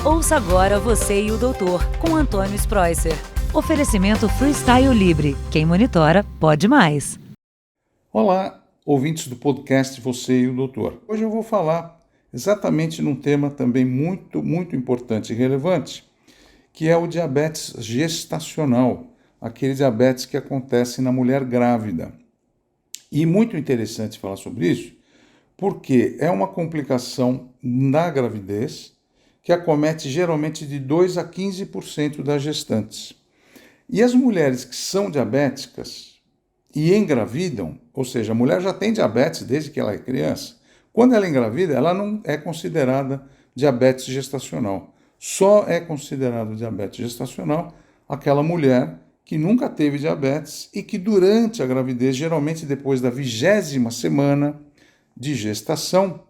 Ouça agora Você e o Doutor, com Antônio Spreuser. Oferecimento Freestyle Libre. Quem monitora, pode mais. Olá, ouvintes do podcast Você e o Doutor. Hoje eu vou falar exatamente num tema também muito importante e relevante, que é o diabetes gestacional, aquele diabetes que acontece na mulher grávida. E muito interessante falar sobre isso, porque é uma complicação na gravidez que acomete geralmente de 2 a 15% das gestantes. E as mulheres que são diabéticas e engravidam, ou seja, a mulher já tem diabetes desde que ela é criança, quando ela engravida, ela não é considerada diabetes gestacional. Só é considerado diabetes gestacional aquela mulher que nunca teve diabetes e que durante a gravidez, geralmente depois da 20ª semana de gestação,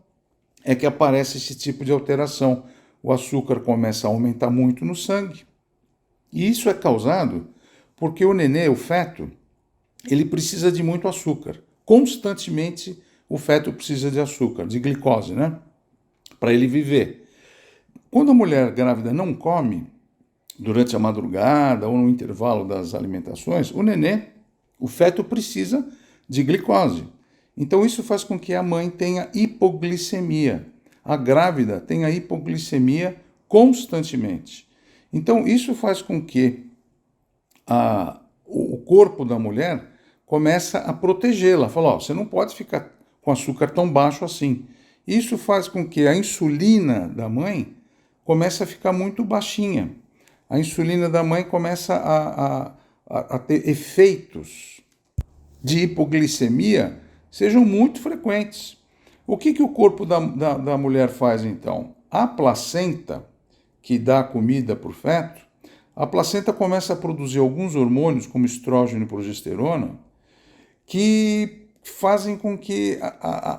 é que aparece esse tipo de alteração. O açúcar começa a aumentar muito no sangue. E isso é causado porque o nenê, o feto, ele precisa de muito açúcar. Constantemente o feto precisa de açúcar, de glicose, né? Para ele viver. Quando a mulher grávida não come, durante a madrugada ou no intervalo das alimentações, o nenê, o feto precisa de glicose. Então isso faz com que a mãe tenha hipoglicemia. A grávida tenha hipoglicemia constantemente. Então isso faz com que o corpo da mulher começa a protegê-la. Fala, você não pode ficar com açúcar tão baixo assim. Isso faz com que a insulina da mãe comece a ficar muito baixinha. A insulina da mãe começa a ter efeitos de hipoglicemia sejam muito frequentes. O que o corpo da mulher faz então? A placenta, que dá comida para o feto, a placenta começa a produzir alguns hormônios, como estrógeno e progesterona, que fazem com que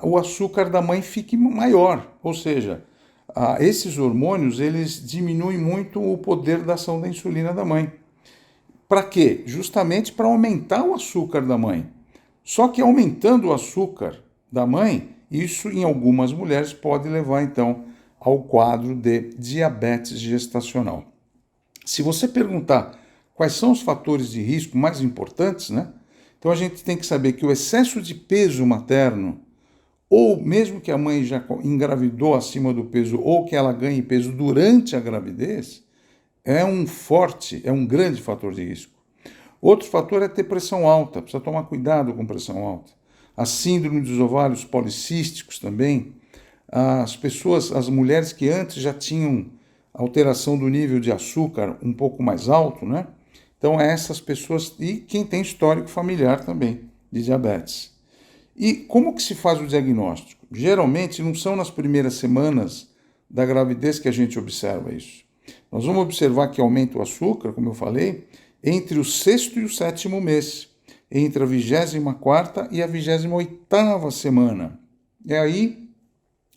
o açúcar da mãe fique maior. Ou seja, esses hormônios eles diminuem muito o poder da ação da insulina da mãe. Para quê? Justamente para aumentar o açúcar da mãe. Só que aumentando o açúcar da mãe, isso em algumas mulheres pode levar então ao quadro de diabetes gestacional. Se você perguntar quais são os fatores de risco mais importantes, né? Então a gente tem que saber que o excesso de peso materno, ou mesmo que a mãe já engravidou acima do peso, ou que ela ganhe peso durante a gravidez, é um grande fator de risco. Outro fator é ter pressão alta, precisa tomar cuidado com pressão alta. A síndrome dos ovários policísticos também. As mulheres que antes já tinham alteração do nível de açúcar um pouco mais alto, né? Então, essas pessoas, e quem tem histórico familiar também de diabetes. E como que se faz o diagnóstico? Geralmente não são nas primeiras semanas da gravidez que a gente observa isso. Nós vamos observar que aumenta o açúcar, como eu falei, entre o 6º e o 7º mês, entre a 24ª e a 28ª semana. É aí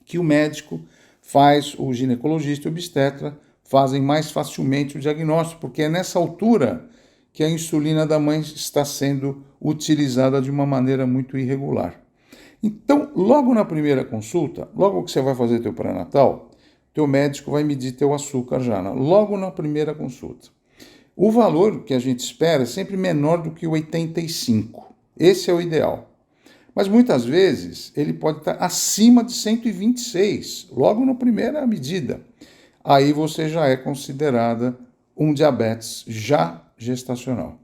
que o médico faz, o ginecologista e o obstetra fazem mais facilmente o diagnóstico, porque é nessa altura que a insulina da mãe está sendo utilizada de uma maneira muito irregular. Então, logo na primeira consulta, logo que você vai fazer teu pré-natal, teu médico vai medir teu açúcar já, logo na primeira consulta. O valor que a gente espera é sempre menor do que 85. Esse é o ideal. Mas muitas vezes ele pode estar acima de 126, logo na primeira medida. Aí você já é considerada um diabetes já gestacional.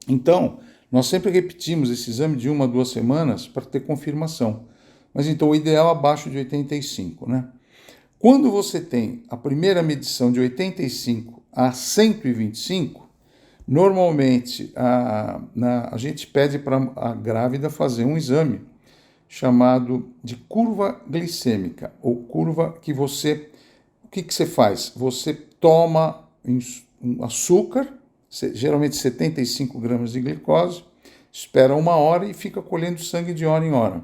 Então, nós sempre repetimos esse exame de 1 a 2 semanas para ter confirmação. Mas então o ideal é abaixo de 85, né? Quando você tem a primeira medição de 85 a 125, normalmente a gente pede para a grávida fazer um exame chamado de curva glicêmica, ou curva que você... O que você faz? Você toma um açúcar, geralmente 75 gramas de glicose, espera 1 hora e fica colhendo sangue de hora em hora.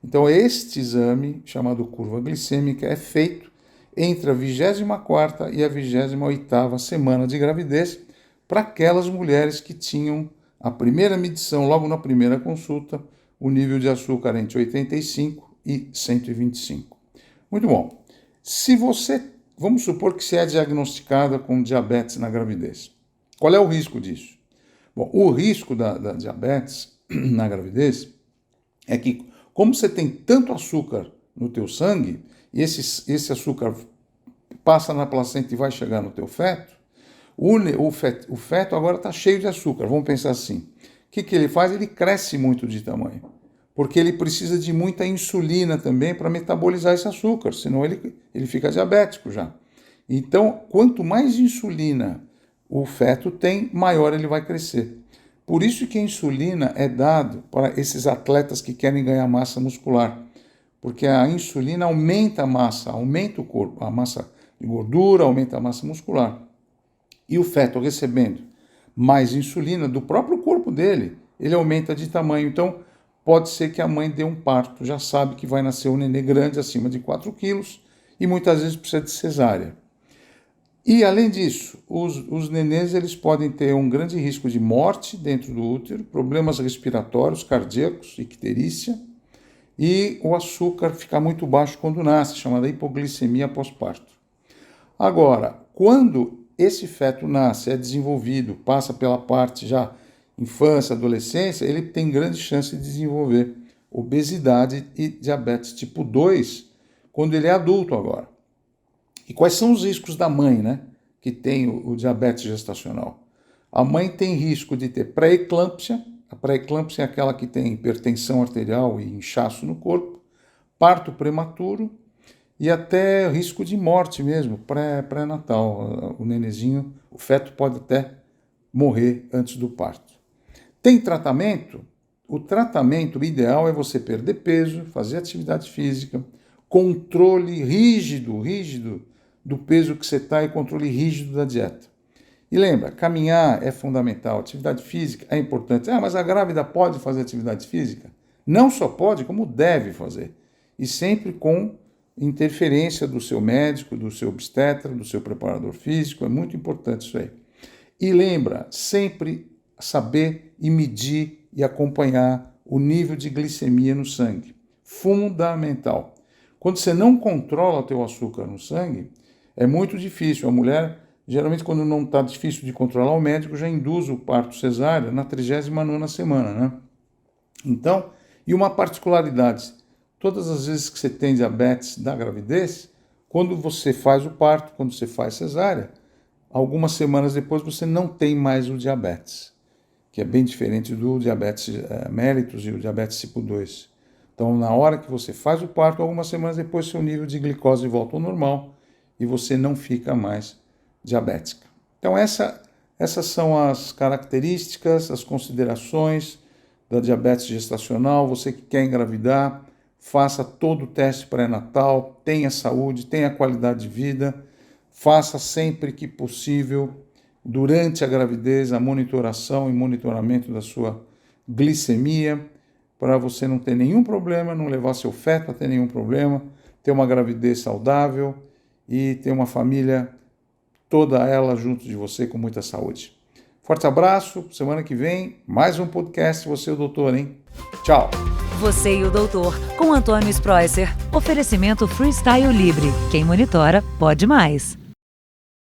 Então, este exame, chamado curva glicêmica, é feito entre a 24ª e a 28ª semana de gravidez para aquelas mulheres que tinham a primeira medição, logo na primeira consulta, o nível de açúcar entre 85 e 125. Muito bom. Se você vamos supor que você é diagnosticada com diabetes na gravidez. Qual é o risco disso? Bom, o risco da diabetes na gravidez é que, como você tem tanto açúcar no teu sangue, e esse açúcar passa na placenta e vai chegar no teu feto, o feto agora está cheio de açúcar. Vamos pensar assim. O que ele faz? Ele cresce muito de tamanho, porque ele precisa de muita insulina também para metabolizar esse açúcar, senão ele fica diabético já. Então, quanto mais insulina o feto tem, maior ele vai crescer. Por isso que a insulina é dado para esses atletas que querem ganhar massa muscular, porque a insulina aumenta a massa, aumenta o corpo, a massa de gordura, aumenta a massa muscular. E o feto recebendo mais insulina do próprio corpo dele, ele aumenta de tamanho. Então, pode ser que a mãe dê um parto, já sabe que vai nascer um nenê grande, acima de 4 quilos, e muitas vezes precisa de cesárea. E, além disso, os nenês eles podem ter um grande risco de morte dentro do útero, problemas respiratórios, cardíacos, icterícia, e o açúcar ficar muito baixo quando nasce, chamada hipoglicemia pós-parto. Agora, quando esse feto nasce, é desenvolvido, passa pela parte já infância, adolescência, ele tem grande chance de desenvolver obesidade e diabetes tipo 2 quando ele é adulto agora. E quais são os riscos da mãe, né, que tem o diabetes gestacional? A mãe tem risco de ter pré-eclâmpsia. A pré-eclâmpsia é aquela que tem hipertensão arterial e inchaço no corpo, parto prematuro e até risco de morte mesmo, pré-natal. O nenezinho, o feto pode até morrer antes do parto. Tem tratamento? O tratamento ideal é você perder peso, fazer atividade física, controle rígido do peso que você está e controle rígido da dieta. E lembra, caminhar é fundamental, atividade física é importante. Mas a grávida pode fazer atividade física? Não só pode, como deve fazer. E sempre com interferência do seu médico, do seu obstetra, do seu preparador físico, é muito importante isso aí. E lembra, sempre saber e medir e acompanhar o nível de glicemia no sangue. Fundamental. Quando você não controla o teu açúcar no sangue, é muito difícil. A mulher, geralmente, quando não está difícil de controlar, o médico já induz o parto cesárea na 39ª semana, né? Então, e uma particularidade, todas as vezes que você tem diabetes da gravidez, quando você faz o parto, quando você faz cesárea, algumas semanas depois você não tem mais o diabetes, que é bem diferente do diabetes mellitus e o diabetes tipo 2. Então, na hora que você faz o parto, algumas semanas depois, seu nível de glicose volta ao normal e você não fica mais diabética. Então, essas são as características, as considerações da diabetes gestacional. Você que quer engravidar, faça todo o teste pré-natal, tenha saúde, tenha qualidade de vida, faça sempre que possível, durante a gravidez, a monitoração e monitoramento da sua glicemia, para você não ter nenhum problema, não levar seu feto a ter nenhum problema, ter uma gravidez saudável e ter uma família toda ela junto de você com muita saúde. Forte abraço, semana que vem, mais um podcast, você e o doutor, hein? Tchau! Você e o doutor, com Antônio Spreusser. Oferecimento Freestyle Libre. Quem monitora, pode mais.